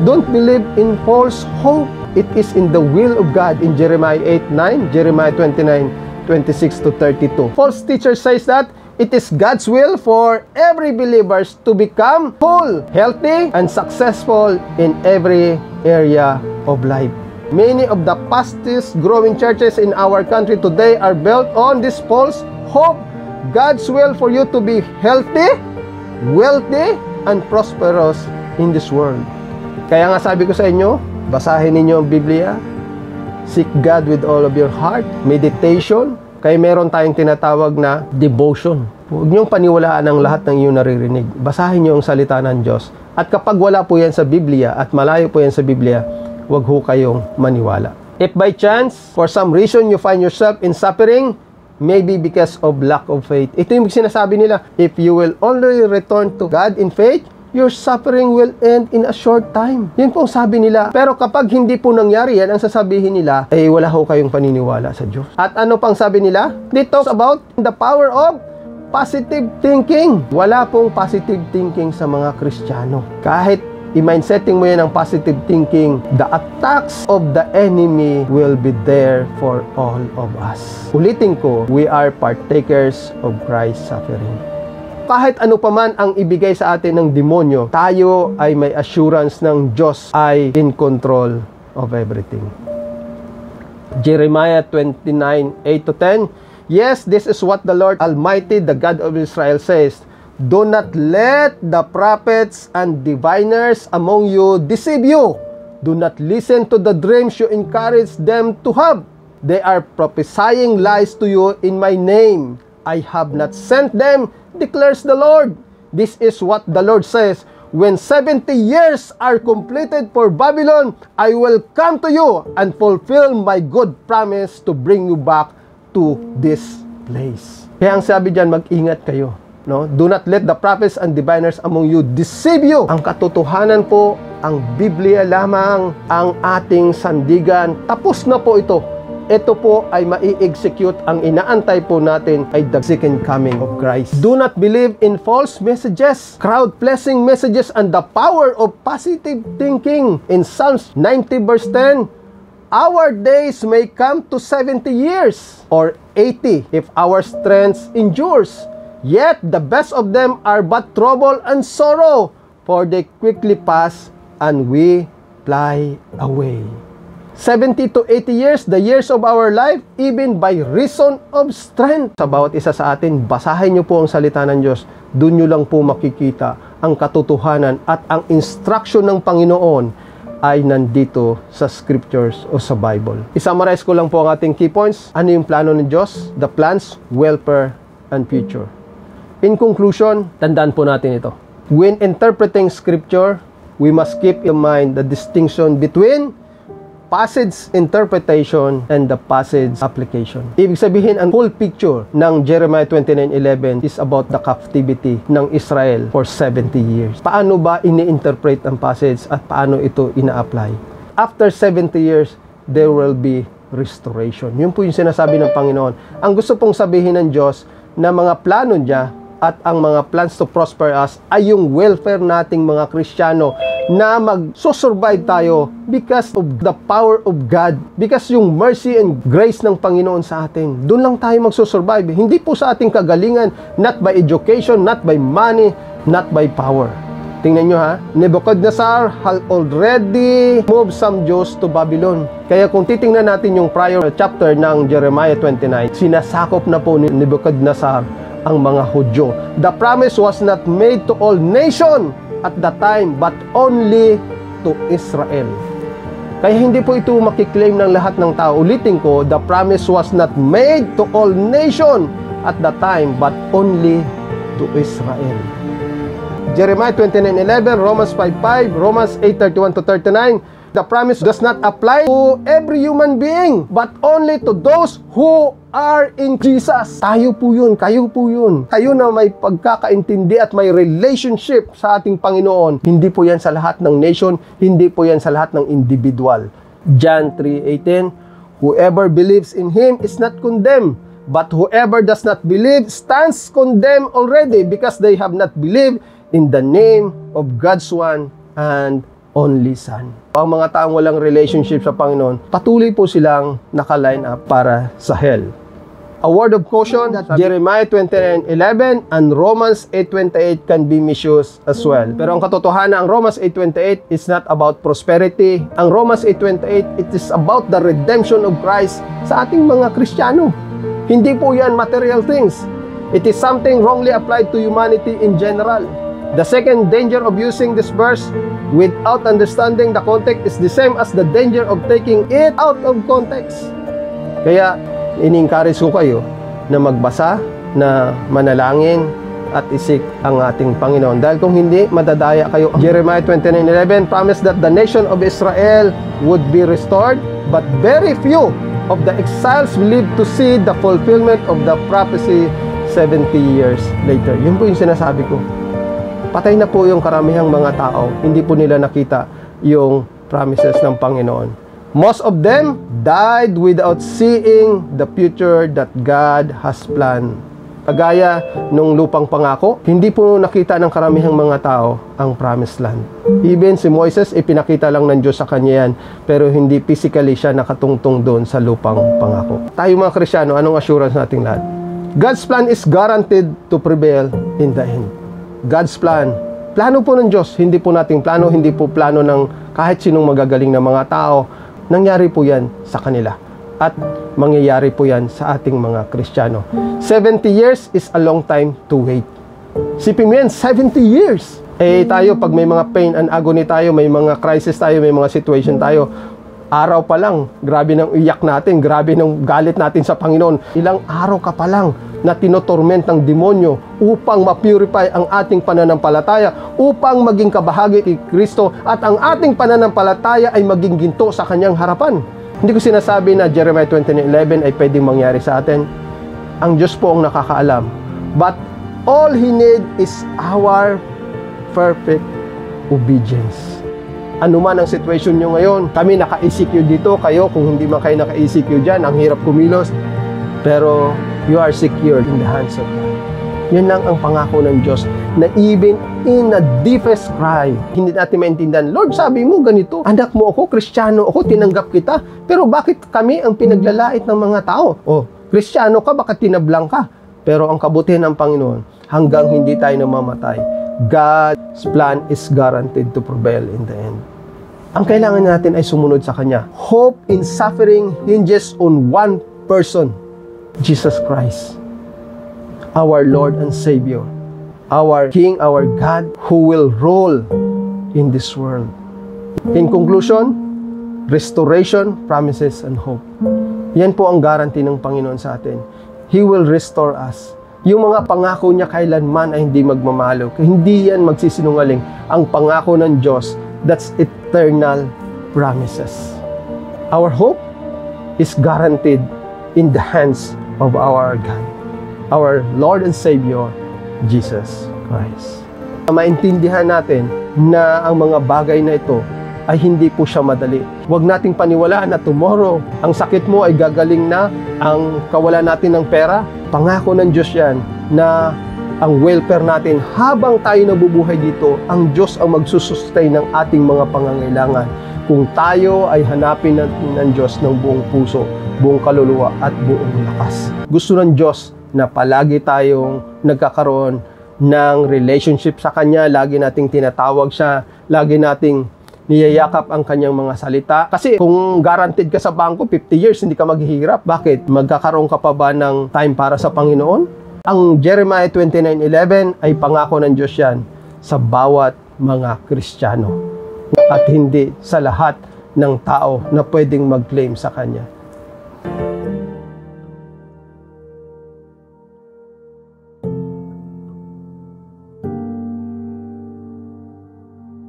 Don't believe in false hope. It is in the will of God in Jeremiah 8:9, Jeremiah 29:26 to 32. False teacher says that it is God's will for every believers to become whole, healthy, and successful in every area of life. Many of the fastest growing churches in our country today are built on this false hope. God's will for you to be healthy, wealthy, and prosperous in this world. Kaya nga sabi ko sa inyo, basahin ninyo ang Biblia, seek God with all of your heart, meditation, kaya meron tayong tinatawag na devotion. Huwag niyong paniwalaan ang lahat ng iyong naririnig. Basahin niyo ang salita ng Diyos. At kapag wala po yan sa Biblia at malayo po yan sa Biblia, huwag ho kayong maniwala. If by chance, for some reason, you find yourself in suffering, maybe because of lack of faith. Ito yung sinasabi nila, if you will only return to God in faith, your suffering will end in a short time. Yun po ang sabi nila. Pero kapag hindi po nangyari yan, ang sasabihin nila, eh wala ho kayong paniniwala sa Diyos. At ano pang sabi nila? They talk about the power of positive thinking. Wala pong positive thinking sa mga Kristiyano. Kahit i-mindsetting mo yan ng positive thinking, the attacks of the enemy will be there for all of us. Ulitin ko, we are partakers of Christ's suffering. Kahit ano pa man ang ibigay sa atin ng demonyo, tayo ay may assurance ng Diyos ay in control of everything. Jeremiah 29:8-10. Yes, this is what the Lord Almighty, the God of Israel says. Do not let the prophets and diviners among you deceive you. Do not listen to the dreams you encourage them to have. They are prophesying lies to you in my name. I have not sent them, declares the Lord. This is what the Lord says. When 70 years are completed for Babylon, I will come to you and fulfill my good promise to bring you back to this place. Kaya ang sabi dyan, mag-ingat kayo. No? Do not let the prophets and diviners among you deceive you. Ang katotohanan po, ang Biblia lamang ang ating sandigan. Tapos na po ito. Ito po ay mai-execute. Ang inaantay po natin ay the second coming of Christ. Do not believe in false messages, crowd-pleasing messages, and the power of positive thinking. In Psalms 90 verse 10, our days may come to 70 years or 80 if our strength endures. Yet the best of them are but trouble and sorrow, for they quickly pass and we fly away. 70 to 80 years, the years of our life, even by reason of strength. Sa bawat isa sa atin, basahin niyo po ang salita ng Diyos. Doon niyo lang po makikita ang katotohanan at ang instruction ng Panginoon ay nandito sa scriptures o sa Bible. I-summarize ko lang po ang ating key points. Ano yung plano ng Diyos? The plans, welfare, and future. In conclusion, tandaan po natin ito. When interpreting scripture, we must keep in mind the distinction between passage interpretation and the passage application. Ibig sabihin, ang whole picture ng Jeremiah 29:11 is about the captivity ng Israel for 70 years. Paano ba ini-interpret ang passage at paano ito ina-apply? After 70 years, there will be restoration. Yun po yung sinasabi ng Panginoon. Ang gusto pong sabihin ng Diyos na mga plano niya at ang mga plans to prosper us ay yung welfare nating mga Kristiyano na mag-survive tayo because of the power of God, because yung mercy and grace ng Panginoon sa atin. Doon lang tayo mag-survive. Hindi po sa ating kagalingan, not by education, not by money, not by power. Tingnan nyo ha, Nebuchadnezzar had already moved some Jews to Babylon. Kaya kung titingnan natin yung prior chapter ng Jeremiah 29, sinasakop na po ni Nebuchadnezzar ang mga Hudyo. The promise was not made to all nations at that time, but only to Israel. Kaya hindi po ito makiklaim ng lahat ng tao. Ulitin ko, the promise was not made to all nations at that time, but only to Israel. Jeremiah 29:11, Romans 5:5, Romans 8:31-39, the promise does not apply to every human being, but only to those who are in Jesus. Tayo po yun, kayo po yun. Tayo na may pagkakaintindi at may relationship sa ating Panginoon. Hindi po yan sa lahat ng nation, hindi po yan sa lahat ng individual. John 3:18, whoever believes in Him is not condemned, but whoever does not believe stands condemned already because they have not believed in the name of God's one and only Son. Ang mga taong walang relationship sa Panginoon, patuloy po silang naka-line up para sa hell. A word of caution that Jeremiah 29:11 and Romans 8:28 can be misused as well. Pero ang katotohanan, ang Romans 8:28 is not about prosperity. Ang Romans 8:28, it is about the redemption of Christ sa ating mga Kristiyano. Hindi po yan material things. It is something wrongly applied to humanity in general. The second danger of using this verse without understanding the context is the same as the danger of taking it out of context. Kaya, in-encourage ko kayo na magbasa, na manalangin, at isik ang ating Panginoon. Dahil kung hindi, madadaya kayo. Jeremiah 29:11 promised that the nation of Israel would be restored, but very few of the exiles will live to see the fulfillment of the prophecy 70 years later. Yun po yung sinasabi ko. Patay na po yung karamihang mga tao. Hindi po nila nakita yung promises ng Panginoon. Most of them died without seeing the future that God has planned. Kagaya nung lupang pangako, hindi po nakita ng karamihang mga tao ang promised land. Even si Moises, ipinakita lang ng Diyos sa kanya yan, pero hindi physically siya nakatungtong doon sa lupang pangako. Tayo mga Kristiyano, anong assurance nating lahat? God's plan is guaranteed to prevail in the end. God's plan. Plano po ng Diyos, hindi po nating plano, hindi po plano ng kahit sinong magagaling na mga tao. Nangyari po yan sa kanila. At mangyayari po yan sa ating mga Kristiyano. 70 years is a long time to wait. Sipin mo yan, 70 years. Eh tayo, pag may mga pain and agony tayo, may mga crisis tayo, may mga situation tayo, araw pa lang, grabe ng iyak natin, grabe ng galit natin sa Panginoon. Ilang araw ka pa lang na tinotorment ng demonyo upang ma-purify ang ating pananampalataya, upang maging kabahagi ni Kristo at ang ating pananampalataya ay maging ginto sa kanyang harapan. Hindi ko sinasabi na Jeremiah 29:11 ay pwedeng mangyari sa atin. Ang Diyos po ang nakakaalam. But all He need is our perfect obedience. Ano man ang situation nyo ngayon, kami naka-ECQ dito, kayo kung hindi man kayo naka-ECQ dyan, ang hirap kumilos. Pero you are secured in the hands of God. Yan lang ang pangako ng Diyos, na even in the deepest cry, hindi natin maintindihan, Lord, sabi mo ganito, anak mo ako, Kristiyano ako, tinanggap kita, pero bakit kami ang pinaglalait ng mga tao? O, Kristiyano ka, baka tinablang ka. Pero ang kabutihan ng Panginoon, hanggang hindi tayo namamatay, God's plan is guaranteed to prevail in the end. Ang kailangan natin ay sumunod sa Kanya. Hope in suffering hinges on one person, Jesus Christ, our Lord and Savior, our King, our God, who will rule in this world. In conclusion, restoration, promises, and hope. Yan po ang guarantee ng Panginoon sa atin. He will restore us. Yung mga pangako niya kailanman ay hindi magmamalo. Hindi yan magsisinungaling. Ang pangako ng Diyos, that's eternal promises. Our hope is guaranteed in the hands of our God, our Lord and Savior, Jesus Christ. Maintindihan natin na ang mga bagay na ito ay hindi po siya madali. Huwag nating paniwalaan na tomorrow, ang sakit mo ay gagaling na, ang kawalan natin ng pera, pangako ng Diyos yan na ang welfare natin habang tayo nabubuhay dito, ang Diyos ang magsusustain ng ating mga pangangailangan kung tayo ay hanapin ng Diyos ng buong puso, buong kaluluwa at buong lakas. Gusto ng Diyos na palagi tayong nagkakaroon ng relationship sa Kanya, lagi nating tinatawag siya, lagi nating niyayakap ang Kanyang mga salita. Kasi kung guaranteed ka sa bangko, 50 years, hindi ka maghihirap. Bakit? Magkakaroon ka pa ba ng time para sa Panginoon? Ang Jeremiah 29:11 ay pangako ng Diyos yan sa bawat mga Kristiyano at hindi sa lahat ng tao na pwedeng mag-claim sa Kanya.